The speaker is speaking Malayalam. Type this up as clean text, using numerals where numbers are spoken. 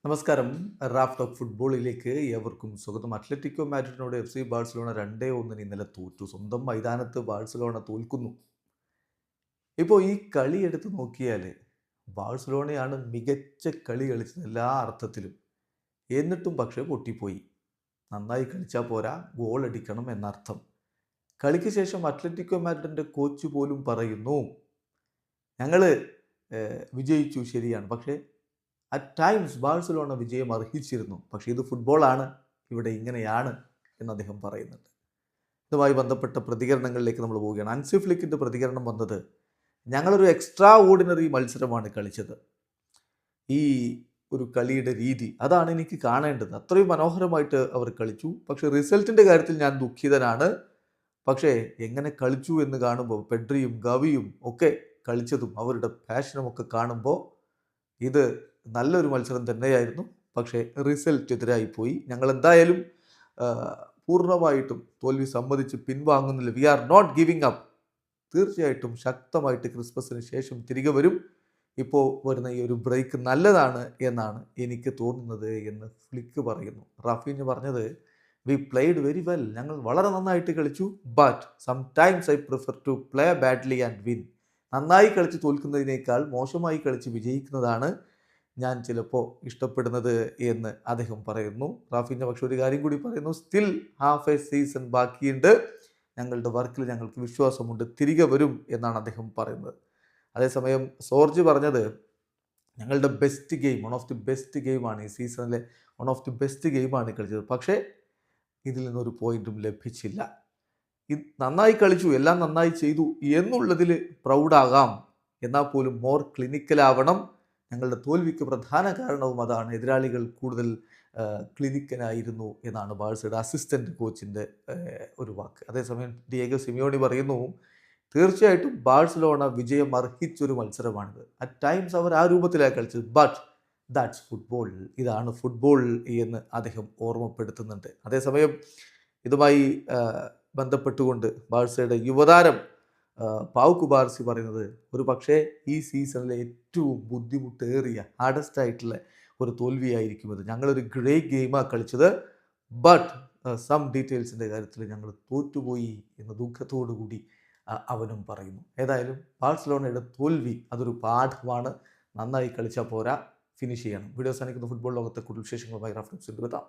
നമസ്കാരം. റാഫ് ടോക്ക് ഫുട്ബോളിലേക്ക് ഏവർക്കും സ്വാഗതം. അത്ലറ്റിക്കോ മാഡ്രിഡിനോട് FC ബാഴ്സലോണ 2-1 ഇന്നലെ തോറ്റു. സ്വന്തം മൈതാനത്ത് ബാഴ്സലോണ തോൽക്കുന്നു. ഇപ്പോൾ ഈ കളി എടുത്ത് നോക്കിയാൽ ബാഴ്സലോണയാണ് മികച്ച കളി കളിച്ചത് എല്ലാ അർത്ഥത്തിലും. എന്നിട്ടും പക്ഷേ പൊട്ടിപ്പോയി. നന്നായി കളിച്ചാൽ പോരാ, ഗോൾ അടിക്കണം എന്നർത്ഥം. കളിക്ക് ശേഷം അത്ലറ്റിക്കോ മാഡ്രിഡിൻ്റെ കോച്ച് പോലും പറയുന്നു, ഞങ്ങൾ വിജയിച്ചു ശരിയാണ്, പക്ഷേ അറ്റ് ടൈംസ് ബാഴ്സലോണ വിജയം അർഹിച്ചിരുന്നു. പക്ഷേ ഇത് ഫുട്ബോളാണ്, ഇവിടെ ഇങ്ങനെയാണ് എന്ന് അദ്ദേഹം പറയുന്നുണ്ട്. ഇതുമായി ബന്ധപ്പെട്ട പ്രതികരണങ്ങളിലേക്ക് നമ്മൾ പോവുകയാണ്. ഹൻസി ഫ്ലിക്കിൻ്റെ പ്രതികരണം വന്നത്, ഞങ്ങളൊരു എക്സ്ട്രാ ഓർഡിനറി മത്സരമാണ് കളിച്ചത്. ഈ ഒരു കളിയുടെ രീതി അതാണ് എനിക്ക് കാണേണ്ടത്. അത്രയും മനോഹരമായിട്ട് അവർ കളിച്ചു. പക്ഷേ റിസൾട്ടിൻ്റെ കാര്യത്തിൽ ഞാൻ ദുഃഖിതനാണ്. പക്ഷേ എങ്ങനെ കളിച്ചു എന്ന് കാണുമ്പോൾ, പെഡ്രിയും ഗവിയും ഒക്കെ കളിച്ചതും അവരുടെ പാഷനും ഒക്കെ കാണുമ്പോൾ ഇത് നല്ലൊരു മത്സരം തന്നെയായിരുന്നു. പക്ഷേ റിസൾട്ട് എതിരായിപ്പോയി. ഞങ്ങൾ എന്തായാലും പൂർണ്ണമായിട്ടും തോൽവി സമ്മതിച്ച് പിൻവാങ്ങുന്നില്ല. We are not giving up. തീർച്ചയായിട്ടും ശക്തമായിട്ട് ക്രിസ്മസിന് ശേഷം തിരികെ വരും. ഇപ്പോൾ വരുന്ന ഈ ഒരു ബ്രേക്ക് നല്ലതാണ് എന്നാണ് എനിക്ക് തോന്നുന്നത് എന്ന് ഫ്ലിക്ക് പറയുന്നു. റാഫീഞ്ഞ പറഞ്ഞത്, വി പ്ലേഡ് വെരി വെൽ. ഞങ്ങൾ വളരെ നന്നായിട്ട് കളിച്ചു. But sometimes I prefer to play badly and win. നന്നായി കളിച്ച് തോൽക്കുന്നതിനേക്കാൾ മോശമായി കളിച്ച് വിജയിക്കുന്നതാണ് ഞാൻ ചിലപ്പോൾ ഇഷ്ടപ്പെടുന്നത് എന്ന് അദ്ദേഹം പറയുന്നു. റാഫീഞ്ഞ പക്ഷെ ഒരു കാര്യം കൂടി പറയുന്നു, സ്റ്റിൽ ഹാഫ് എ സീസൺ ബാക്കിയുണ്ട്, ഞങ്ങളുടെ വർക്കിൽ ഞങ്ങൾക്ക് വിശ്വാസമുണ്ട്, തിരികെ വരും എന്നാണ് അദ്ദേഹം പറയുന്നത്. അതേസമയം സോർജ് പറഞ്ഞത്, ഞങ്ങളുടെ best game, one of the best ഗെയിമാണ് ഈ സീസണിലെ, വൺ ഓഫ് ദി ബെസ്റ്റ് ഗെയിമാണ് കളിച്ചത്. പക്ഷേ ഇതിൽ നിന്നൊരു പോയിന്റും ലഭിച്ചില്ല. ഇത് നന്നായി കളിച്ചു, എല്ലാം നന്നായി ചെയ്തു എന്നുള്ളതിൽ പ്രൗഡാകാം, എന്നാൽ പോലും മോർ ക്ലിനിക്കലാവണം. ഞങ്ങളുടെ തോൽവിക്ക് പ്രധാന കാരണവും അതാണ്. എതിരാളികൾ കൂടുതൽ ക്ലിനിക്കലായിരുന്നു എന്നാണ് ബാഴ്സയുടെ അസിസ്റ്റൻറ്റ് കോച്ചിൻ്റെ ഒരു വാക്ക്. അതേസമയം ഡിയേഗോ സിമിയോണി പറയുന്നു, തീർച്ചയായിട്ടും ബാഴ്സലോണ വിജയം അർഹിച്ചൊരു മത്സരമാണിത്. അറ്റ് ടൈംസ് അവർ ആ രൂപത്തിലാണ് കളിച്ചത്. But that's football. ഇതാണ് ഫുട്ബോൾ എന്ന് അദ്ദേഹം ഓർമ്മപ്പെടുത്തുന്നുണ്ട്. അതേസമയം ഇതുമായി ബന്ധപ്പെട്ടുകൊണ്ട് ബാഴ്സയുടെ യുവതാരം പാവു കുബാർസി പറയുന്നത്, ഒരു പക്ഷേ ഈ സീസണിലെ ഏറ്റവും ബുദ്ധിമുട്ടേറിയ ഹാർഡസ്റ്റ് ആയിട്ടുള്ള ഒരു തോൽവിയായിരിക്കും ഇത്. ഞങ്ങളൊരു ഗ്രേറ്റ് ഗെയിമാണ് കളിച്ചത്, ബട്ട് സം ഡീറ്റെയിൽസിൻ്റെ കാര്യത്തിൽ ഞങ്ങൾ തോറ്റുപോയി എന്ന ദുഃഖത്തോടു കൂടി അവനും പറയുന്നു. ഏതായാലും ബാഴ്സലോണയുടെ തോൽവി അതൊരു പാഠമാണ്. നന്നായി കളിച്ചാൽ പോരാ, ഫിനിഷ് ചെയ്യണം. വീഡിയോ അവസാനിക്കുന്ന ഫുട്ബോൾ ലോകത്തെ കൂടുതൽ വിശേഷങ്ങളുമായി റാഫ് ടോക്സിൽ എത്താം.